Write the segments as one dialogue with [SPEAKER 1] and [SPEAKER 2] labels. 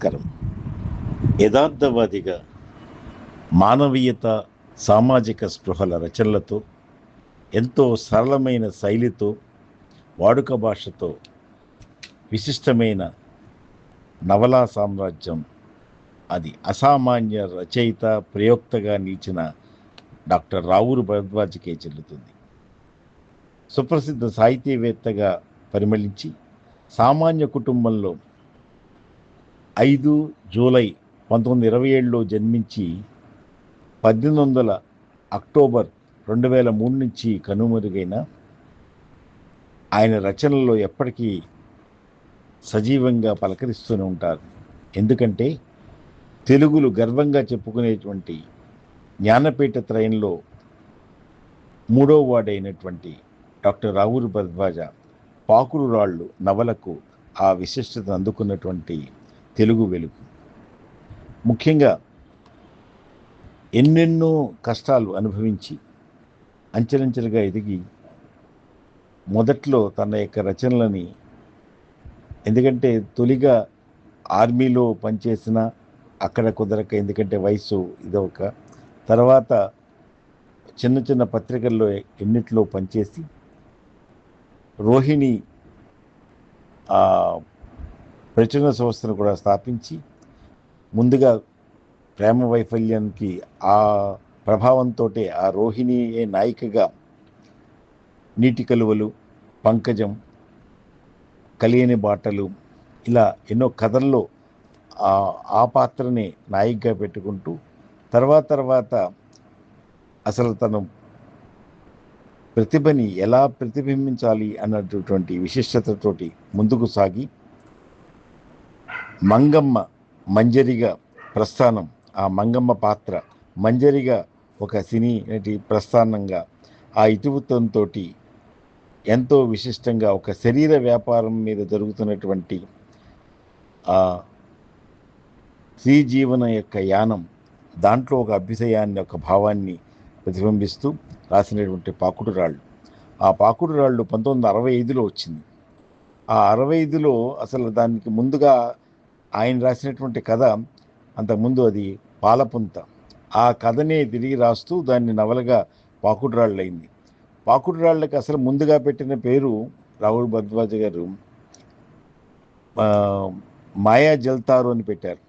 [SPEAKER 1] నమస్కారం. యథార్థవాదిగా మానవీయత, సామాజిక స్పృహల రచనలతో, ఎంతో సరళమైన శైలితో, వాడుక భాషతో విశిష్టమైన నవలా సామ్రాజ్యం అది అసామాన్య రచయిత, ప్రయోక్తగా నిలిచిన డాక్టర్ రావూరి భరద్వాజ్కే చెల్లుతుంది. సుప్రసిద్ధ సాహితీవేత్తగా పరిమళించి సామాన్య కుటుంబంలో 5 జూలై 1927లో జన్మించి 1800 అక్టోబర్ 2003 నుంచి కనుమరుగైన ఆయన రచనల్లో ఎప్పటికీ సజీవంగా పలకరిస్తూనే ఉంటారు. ఎందుకంటే తెలుగులు గర్వంగా చెప్పుకునేటువంటి జ్ఞానపీఠ త్రయంలో 3వ వాడైనటువంటి డాక్టర్ రావూరి భరద్వాజ పాకుడు రాళ్ళు నవలకు ఆ విశిష్టత అందుకున్నటువంటి తెలుగు వెలుగు. ముఖ్యంగా ఎన్నెన్నో కష్టాలు అనుభవించి అంచెలంచెలుగా ఎదిగి మొదట్లో తన యొక్క రచనలని, ఎందుకంటే తొలిగా ఆర్మీలో పనిచేసిన అక్కడ కుదరక, ఎందుకంటే వయసు ఇదొక, తర్వాత చిన్న చిన్న పత్రికల్లో ఎన్నిట్లో పనిచేసి రోహిణి ప్రచురణ సంస్థను కూడా స్థాపించి, ముందుగా ప్రేమ వైఫల్యానికి ఆ ప్రభావంతో ఆ రోహిణి నాయికగా నీటి కలువలు, పంకజం, కలియని బాటలు, ఇలా ఎన్నో కథల్లో ఆ పాత్రని నాయికగా పెట్టుకుంటూ తర్వాత అసలు తను ప్రతిభని ఎలా ప్రతిబింబించాలి అన్నటువంటి విశిష్టతతోటి ముందుకు సాగి మంగమ్మ మంజరిగా ప్రస్థానం, ఆ మంగమ్మ పాత్ర మంజరిగా ఒక సినీ నటి ప్రస్థానంగా ఆ ఇతివృత్తంతో ఎంతో విశిష్టంగా ఒక శరీర వ్యాపారం మీద జరుగుతున్నటువంటి ఆ స్త్రీ జీవన యొక్క యానం, దాంట్లో ఒక అభ్యుదయాన్ని, ఒక భావాన్ని ప్రతిబింబిస్తూ రాసినటువంటి పాకుడు రాళ్ళు. ఆ పాకుడు రాళ్ళు 1965లో వచ్చింది. ఆ 65లో అసలు దానికి ముందుగా ఆయన రాసినటువంటి కథ, అంతకుముందు అది పాలపుంత, ఆ కథనే తిరిగి రాస్తూ దాన్ని నవలగా పాకుడు రాళ్ళు అయింది. పాకుడు రాళ్ళకి అసలు ముందుగా పెట్టిన పేరు రావూరి భరద్వాజ గారు మాయా జల్తారు అని పెట్టారు.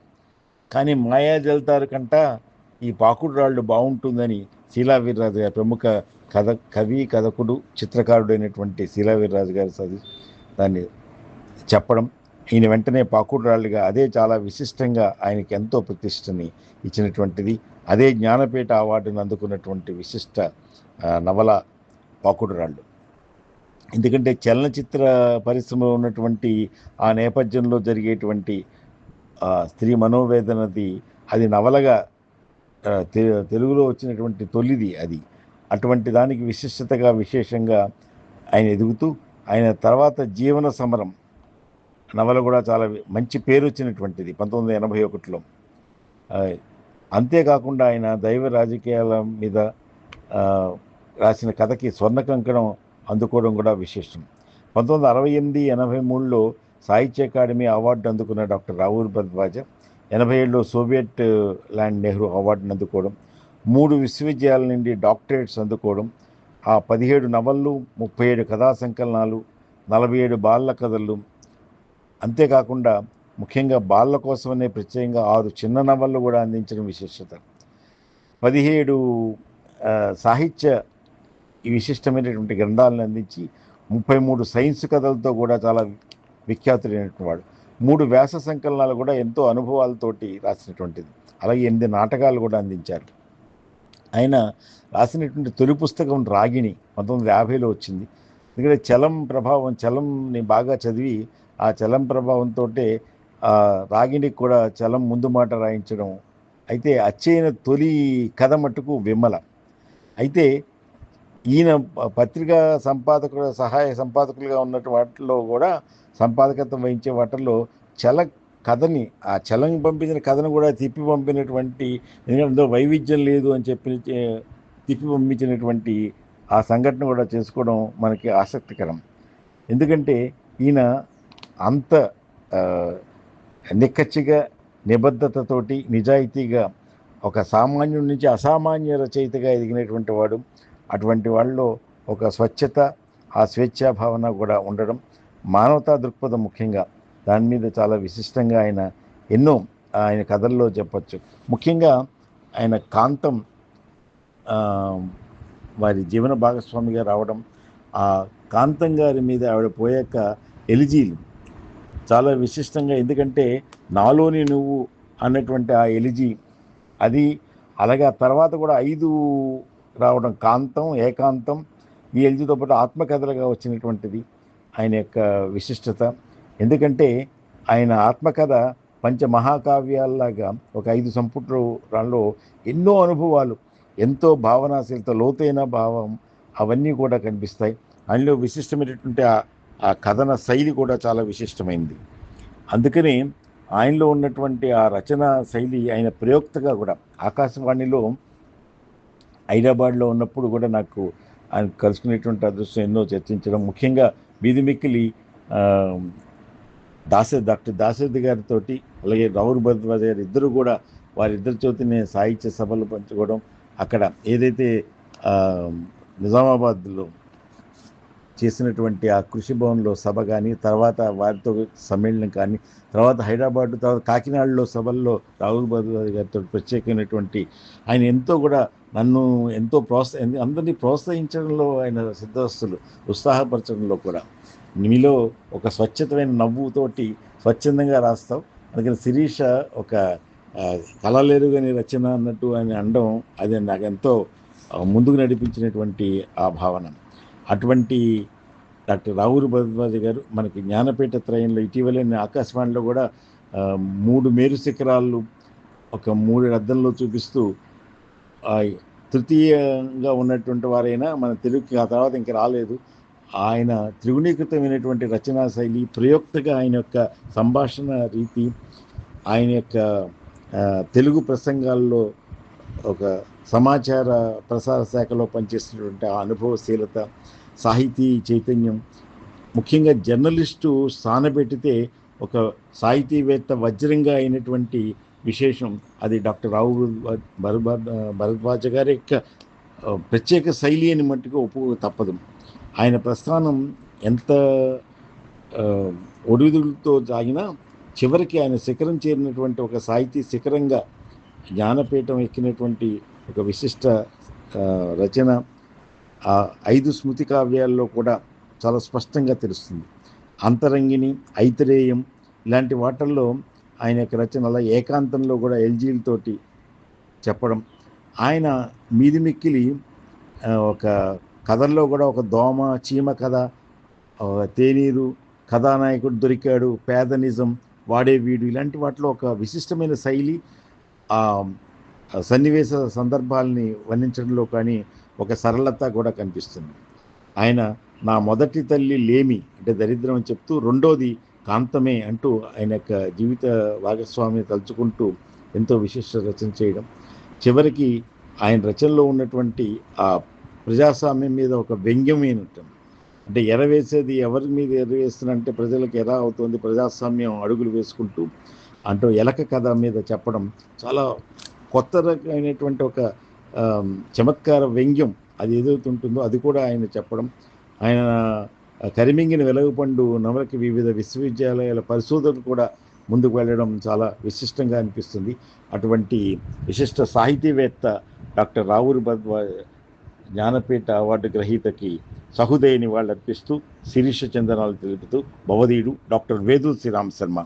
[SPEAKER 1] కానీ మాయా జల్తారు కంట ఈ పాకుడు రాళ్ళు బాగుంటుందని శీలా వీర్రాజు గారు, ప్రముఖ కవి, కథకుడు, చిత్రకారుడు అయినటువంటి శీలా వీర్రాజు గారు దాన్ని చెప్పడం, ఈయన వెంటనే పాకుడు రాళ్ళుగా, అదే చాలా విశిష్టంగా ఆయనకి ఎంతో ప్రతిష్టని ఇచ్చినటువంటిది. అదే జ్ఞానపీఠ అవార్డును అందుకున్నటువంటి విశిష్ట నవల పాకుడు రాళ్ళు. ఎందుకంటే చలనచిత్ర పరిశ్రమలో ఉన్నటువంటి ఆ నేపథ్యంలో జరిగేటువంటి స్త్రీ మనోవేదనది అది నవలగా తెలుగులో వచ్చినటువంటి తొలిది అది. అటువంటి దానికి విశిష్టతగా, విశేషంగా ఆయన ఎదుగుతూ, ఆయన తర్వాత జీవన సమరం నవల కూడా చాలా మంచి పేరు వచ్చినటువంటిది 1981లో. అంతేకాకుండా ఆయన దైవ రాజకీయాల మీద రాసిన కథకి స్వర్ణ కంకణం అందుకోవడం కూడా విశేషం. 1968-83లో సాహిత్య అకాడమీ అవార్డు అందుకున్న డాక్టర్ రావూరి భరద్వాజ 87లో సోవియట్ ల్యాండ్ నెహ్రూ అవార్డును అందుకోవడం, 3 విశ్వవిద్యాలయాల నుండి డాక్టరేట్స్ అందుకోవడం, ఆ 17 నవళ్ళు, 37 కథా సంకలనాలు, 47 బాలల కథలు, అంతేకాకుండా ముఖ్యంగా బాలల కోసమనే ప్రత్యేకంగా 6 చిన్న నవళ్ళు కూడా అందించడం విశిష్టత. 17 సాహిత్య ఈ విశిష్టమైనటువంటి గ్రంథాలను అందించి 33 సైన్స్ కథలతో కూడా చాలా విఖ్యాతులైనటువంటి వాడు. 3 వ్యాస సంకలనాలు కూడా ఎంతో అనుభవాలతోటి రాసినటువంటిది. అలాగే 8 నాటకాలు కూడా అందించారు. ఆయన రాసినటువంటి తొలి పుస్తకం రాగిణి 1950లో వచ్చింది. ఎందుకంటే చలం ప్రభావం, చలంని బాగా చదివి ఆ చలం ప్రభావంతో రాగిణికి కూడా చలం ముందు మాట రాయించడం. అయితే అచ్చైన తొలి కథ మట్టుకు విమల. అయితే ఈయన పత్రికా సహాయ సంపాదకులుగా ఉన్నటువంటి వాటిల్లో కూడా, సంపాదకత్వం వహించే వాటిల్లో కథని, ఆ చలం పంపించిన కథను కూడా తిప్పి పంపినటువంటి, ఎందుకంటే వైవిధ్యం లేదు అని చెప్పి తిప్పి పంపించినటువంటి ఆ సంఘటన కూడా చేసుకోవడం మనకి ఆసక్తికరం. ఎందుకంటే ఈయన అంత నిక్కచ్చిగా నిబద్ధతతోటి నిజాయితీగా ఒక సామాన్యుడి నుంచి అసామాన్య రచయితగా ఎదిగినటువంటి వాడు. అటువంటి వాళ్ళలో ఒక స్వచ్ఛత, ఆ స్వేచ్ఛా భావన కూడా ఉండడం, మానవతా దృక్పథం ముఖ్యంగా దాని మీద చాలా విశిష్టంగా ఎన్నో ఆయన కథల్లో చెప్పచ్చు. ముఖ్యంగా ఆయన కాంతం వారి జీవన భాగస్వామిగా రావడం, ఆ కాంతం గారి మీద ఆవిడ పోయాక ఎలిజీలు చాలా విశిష్టంగా, ఎందుకంటే నాలోని నువ్వు అన్నటువంటి ఆ ఎలిజీ అది, అలాగే తర్వాత కూడా 5 రావడం, కాంతం, ఏకాంతం, ఈ ఎలిజీతో పాటు ఆత్మకథలుగా వచ్చినటువంటిది ఆయన యొక్క విశిష్టత. ఎందుకంటే ఆయన ఆత్మకథ పంచమహాకావ్యాల్లాగా ఒక 5 సంపుటాల్లో ఎన్నో అనుభవాలు, ఎంతో భావనాశీలత, లోతైన భావం అవన్నీ కూడా కనిపిస్తాయి. ఆయనలో విశిష్టమైనటువంటి ఆ కథన శైలి కూడా చాలా విశిష్టమైంది. అందుకని ఆయనలో ఉన్నటువంటి ఆ రచనా శైలి, ఆయన ప్రయోక్తగా కూడా ఆకాశవాణిలో హైదరాబాద్లో ఉన్నప్పుడు కూడా నాకు ఆయన కలుసుకునేటువంటి అదృష్టం, ఎన్నో చర్చించడం, ముఖ్యంగా బీదిమిక్కిలి డాక్టర్ దాశరథి గారితో, అలాగే రావుల భరద్వాజ గారు ఇద్దరు కూడా వారిద్దరి చోతిని సాహిత్య సభలు పంచుకోవడం, అక్కడ ఏదైతే నిజామాబాద్లో చేసినటువంటి ఆ కృషి భవన్లో సభ కానీ, తర్వాత వారితో సమ్మేళనం కానీ, తర్వాత హైదరాబాద్, తర్వాత కాకినాడలో సభల్లో రాహుల్ భరద్వాజ్ గారితో ప్రత్యేకమైనటువంటి ఆయన ఎంతో కూడా నన్ను ఎంతో అందరినీ ప్రోత్సహించడంలో ఆయన సిద్ధస్తులు, ఉత్సాహపరచడంలో కూడా. మీలో ఒక స్వచ్ఛతమైన నవ్వుతోటి స్వచ్ఛందంగా రాస్తావు, అందుకని శిరీష ఒక కళలేరుగాని రచన అన్నట్టు ఆయన అనడం, అది నాకు ఎంతో ముందుకు నడిపించినటువంటి ఆ భావన. అటువంటి డాక్టర్ రావుల భరద్వాజ్ గారు మనకి జ్ఞానపీఠ త్రయంలో ఇటీవలే ఆకాశవాణిలో కూడా 3 మేరు శిఖరాలు ఒక 3 అద్దంలో చూపిస్తూ తృతీయంగా ఉన్నటువంటి వారైనా మన తెలుగుకి ఆ తర్వాత ఇంక రాలేదు. ఆయన త్రిగుణీకృతమైనటువంటి రచనా శైలి, ప్రయోక్తగా ఆయన యొక్క సంభాషణ రీతి, ఆయన యొక్క తెలుగు ప్రసంగాల్లో ఒక సమాచార ప్రసార శాఖలో పనిచేస్తున్నటువంటి ఆ అనుభవశీలత, సాహితీ చైతన్యం, ముఖ్యంగా జర్నలిస్టు స్థానపెట్టితే ఒక సాహితీవేత్త వజ్రంగా అయినటువంటి విశేషం అది డాక్టర్ రావుల భరద్వాజ గారి యొక్క ప్రత్యేక శైలి అని మట్టుకు ఒప్పుకో తప్పదు. ఆయన ప్రస్థానం ఎంత ఒడిదుడుతో సాగినా చివరికి ఆయన శిఖరం చేరినటువంటి ఒక సాహితీ శిఖరంగా జ్ఞానపీఠం ఎక్కినటువంటి ఒక విశిష్ట రచన ఆ 5 స్మృతి కావ్యాల్లో కూడా చాలా స్పష్టంగా తెలుస్తుంది. అంతరంగిణి, ఐతిరేయం ఇలాంటి వాటల్లో ఆయన యొక్క రచనల, ఏకాంతంలో కూడా ఎల్జీలతోటి చెప్పడం, ఆయన మీదిమిక్కిలి ఒక కథల్లో కూడా ఒక దోమ చీమ కథ, తేనీరు, కథానాయకుడు దొరికాడు, పేద నిజం, వాడే వీడు, ఇలాంటి వాటిలో ఒక విశిష్టమైన శైలి, సన్నివేశ సందర్భాలని వర్ణించడంలో కానీ ఒక సరళత కూడా కనిపిస్తుంది. ఆయన నా మొదటి తల్లి లేమి అంటే దరిద్రం అని చెప్తూ, రెండోది కాంతమే అంటూ ఆయన యొక్క జీవిత భాగస్వామిని తలుచుకుంటూ ఎంతో విశిష్ట రచన చేయడం, చివరికి ఆయన రచనలో ఉన్నటువంటి ఆ ప్రజాస్వామ్యం మీద ఒక వ్యంగ్యమైనటువంటి, అంటే ఎరవేసేది ఎవరి మీద ఎరవేస్తున్నంటే ప్రజలకు ఎలా అవుతుంది, ప్రజాస్వామ్యం అడుగులు వేసుకుంటూ అంటూ ఎలక కథ మీద చెప్పడం, చాలా కొత్త రకమైనటువంటి ఒక చమత్కార వ్యంగ్యం అది ఏదైతే ఉంటుందో అది కూడా ఆయన చెప్పడం, ఆయన కరిమింగిన వెలగపండు నవలకి వివిధ విశ్వవిద్యాలయాల పరిశోధనలు కూడా ముందుకు వెళ్ళడం చాలా విశిష్టంగా అనిపిస్తుంది. అటువంటి విశిష్ట సాహితీవేత్త డాక్టర్ రావుల భరద్వాజ్ జ్ఞానపీఠ అవార్డు గ్రహీతకి సహృదయ నివాళులర్పిస్తూ శిరీష చందనాలు తెలుపుతూ భవదీయుడు డాక్టర్ వేదుల శ్రీరామ్ శర్మ.